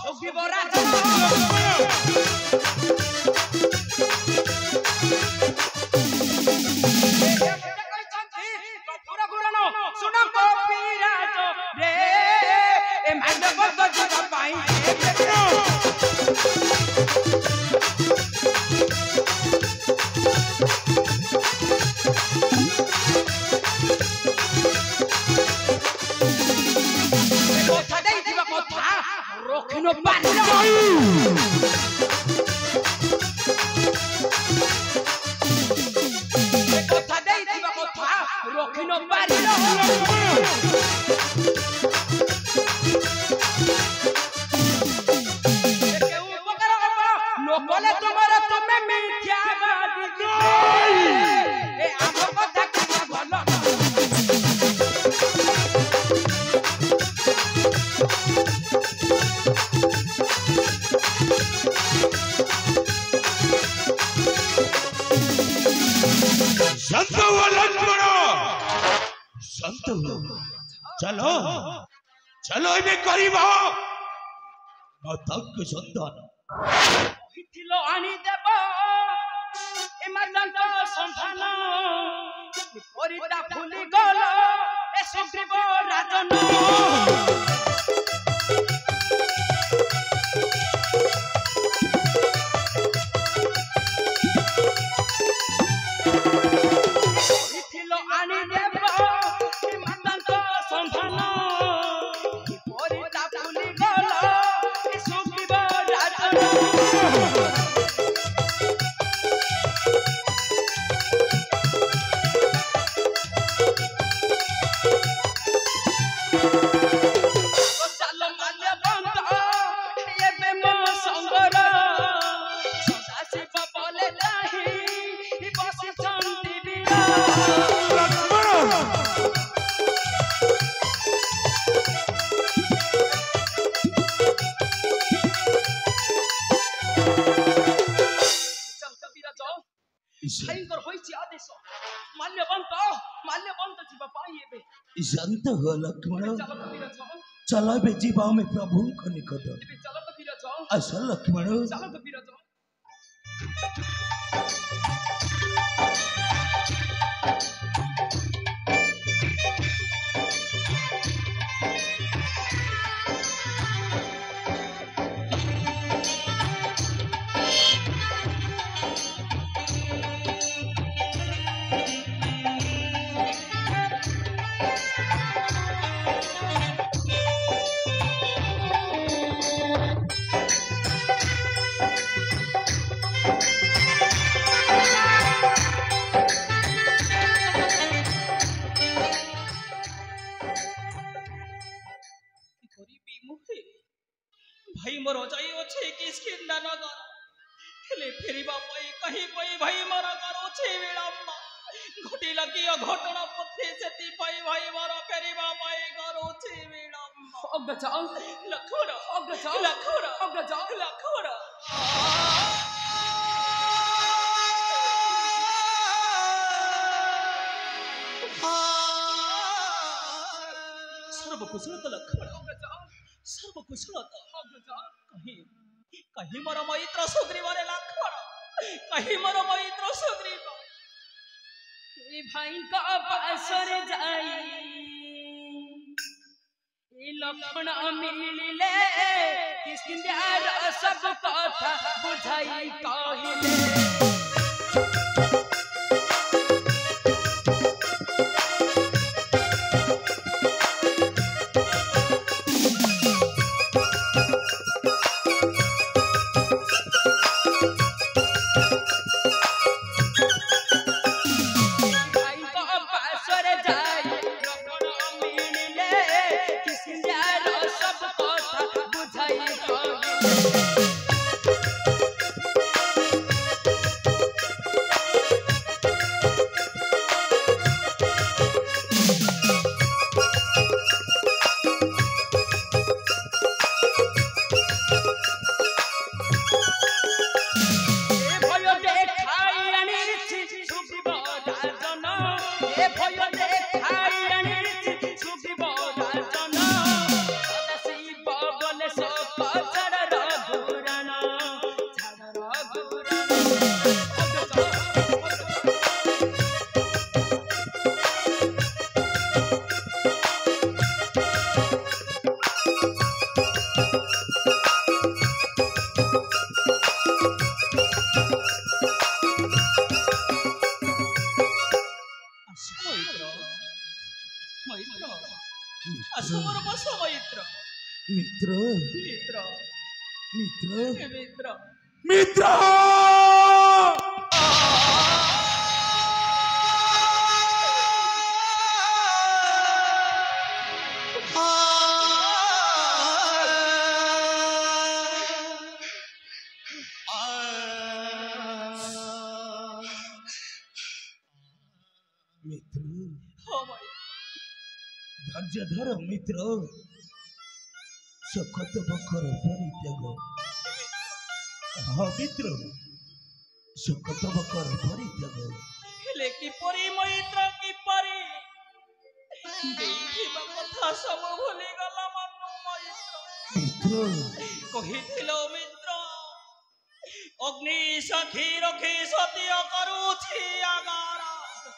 सुग्रीव राजन सुना कपिराज रे ए मानव जीवा पाई कथा दे जीवा कथा रखिनो पानी कथा दे जीवा कथा रखिनो पानी बोले तुम्हारा तुम्हें मिथ्यावादी ए आम कथा कथा बोलो संत हो लक्ष्मण संत हो चलो चलो इन्हें करीबा तक संतान हिथिलो आनी देव ए मदन संधान परिता फुली गल ए सुग्रीव राजन हिथिलो आनी देव ए मदन संधान परिता फुली गल ए सुग्रीव राजन संत हो लक्ष्मण चलो बे जीवा में प्रभु को निकट असल लक्ष्मण भाई मोर जाई अछि किसकिंदा नगर हेले फेरिबा पई कहीं पई भाई मोर करो छै विलंब घटी लगी घटना पथे सेति पई भाई मोर फेरिबा पई करो छै विलंब अग्रजा लखोरा अग्रजा लखोरा सर्वकुशल लखोरा सर्वकुशल कहीं मोर मैत्र सुग्रीव रे लक्ष्मण कहीं मोर मैत्र सुग्रीव ए भाई का पासर जाई ए लक्ष्मण मिलिले किसकिंदार सब कथा बुझाई कहिले मित्र मित्र मित्र मित्र मित्र मित्र धैर्य धर मित्र शपथ बकर परित्याग हाँ मित्र शपथ बकर परित्याग हेले किपरि मैत्र किपरि देखिबा कथा सब भूली गला मनु मैत्र कहिथिलो मित्र अग्नि सखी रखी सत्य करूछि आगारा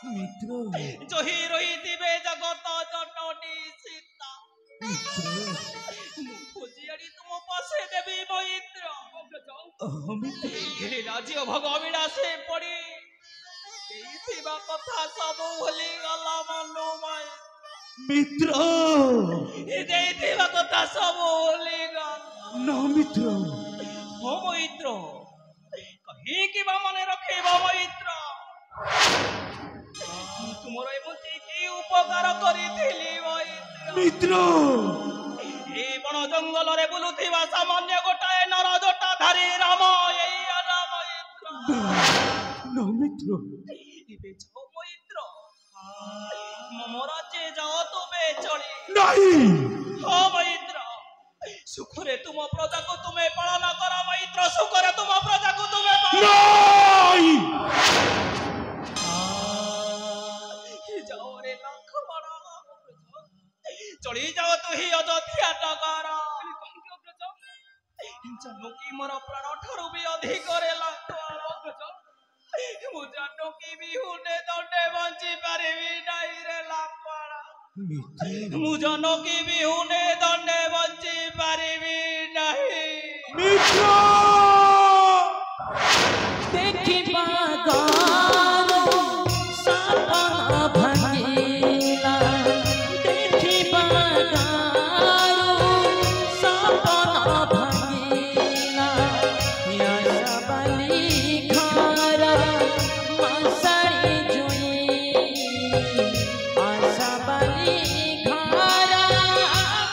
मित्र जही रहिथिबे जगत जटनी सीता मित्र खोजियाड़ी तुम पासे देवी मैत्र मित्र हे राज्य भगविलासे पड़ी देइथिबा कथा सब भूली गला मनु मित्र हे देइथिबा कथा सब भूली गला न मित्र हो मैत्र कहीं कि मने रखेबा मैत्र तुमर एमती की उपकार करिथिली मित्र ए बण जंगल रे बुलुथिबा सामान्य गोटाए नर जटा धारी राम एई राम मैत्र न मित्र एबे जाओ मैत्र मम राज्ये जाओ तुमे चली नहीं हो मैत्र सुखरे तुम प्रजा को तुम्हें पालना करा मैत्र सुखरे तुम प्रजा को तुम्हें नहीं जाओ रे लक्ष्मण चली जाओ तू ही अयोध्या नगरा जानो कि मोर प्राण ठारू भी अधिक रे लक्ष्मण मु जानो कि बिहुने दंडे बंची पारिबी नाही रे लक्ष्मण मु जानो कि बिहुने दंडे बंची पारिबी नाही मित्र देखिबा गारो सपना भंगीला देखिबा गारो सपना भंगीला या सबली खारा मसरी जुई आशा बली खारा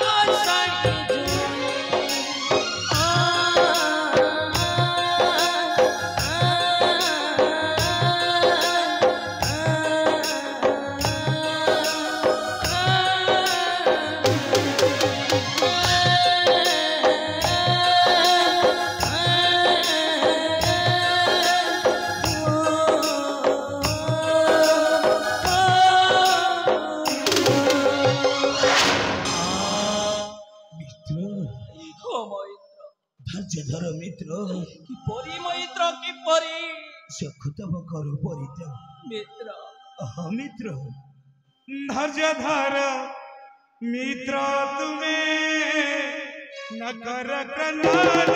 मसरी जुई धैर्य धर मित्र किपरि मैत्र किपरि शपथ बकर परित्याग मित्र हाँ मित्र धैर्य धर मित्र तुम्हें न कर क्रंदन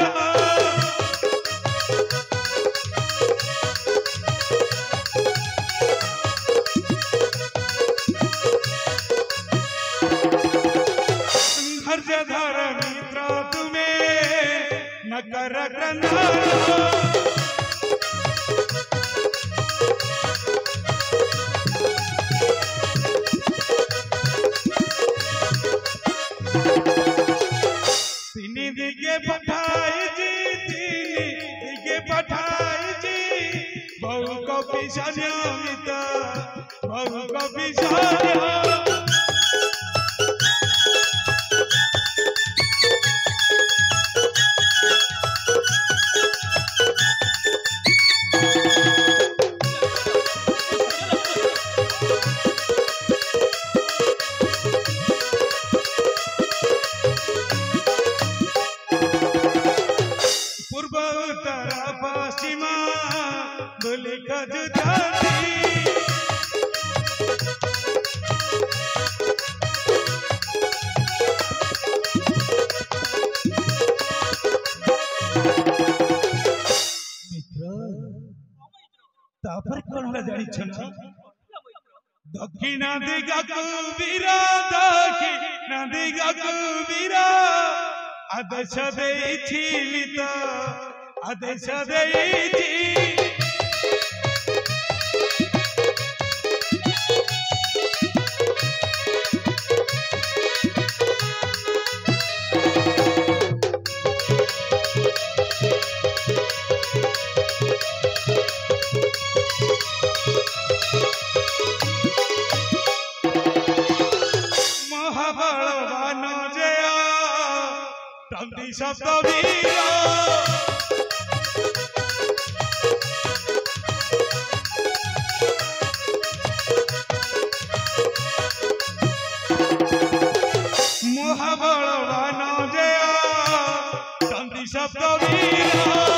धैर्य धर मित्र तुम्हें न कर क्रंदन दिगे पठाई जी बहु को पिछान्य मिता बहु को पिछान्य पूर्व उत्तर पश्चिमा बोली खजुदानी मित्र तापर कौन हला जानी छना दक्षिण दिगक वीरा दक्षिण दिगक वीरा आदेश देइथिली तो आदेश देइछि शब्द वीर महाबलवान जय चंदी शब्द वीर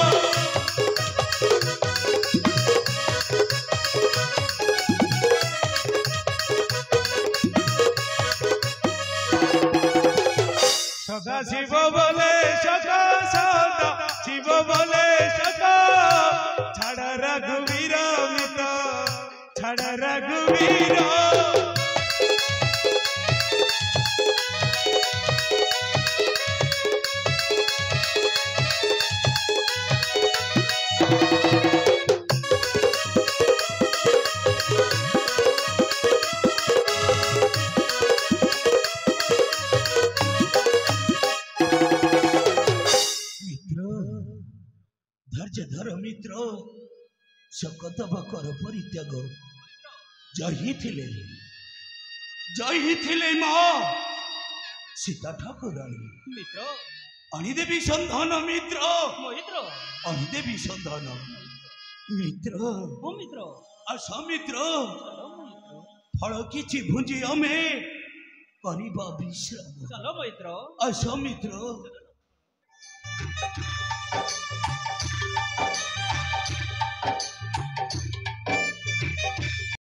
सदा शिव बोले सदा सदा शिव बोले सदा छाड़ रघुवीर मित छाड़ रघुवीर धर मित्र शकत बकर परित्याग जही थिले माँ सीता ठाकुराणी मित्र अणिदेवी संधान मित्र मित्र अणिदेवी संधान मित्र ओ मित्र आस मित्र फल किछि भुंजी अमे करिबा विश्राम चलो मित्र आस मित्र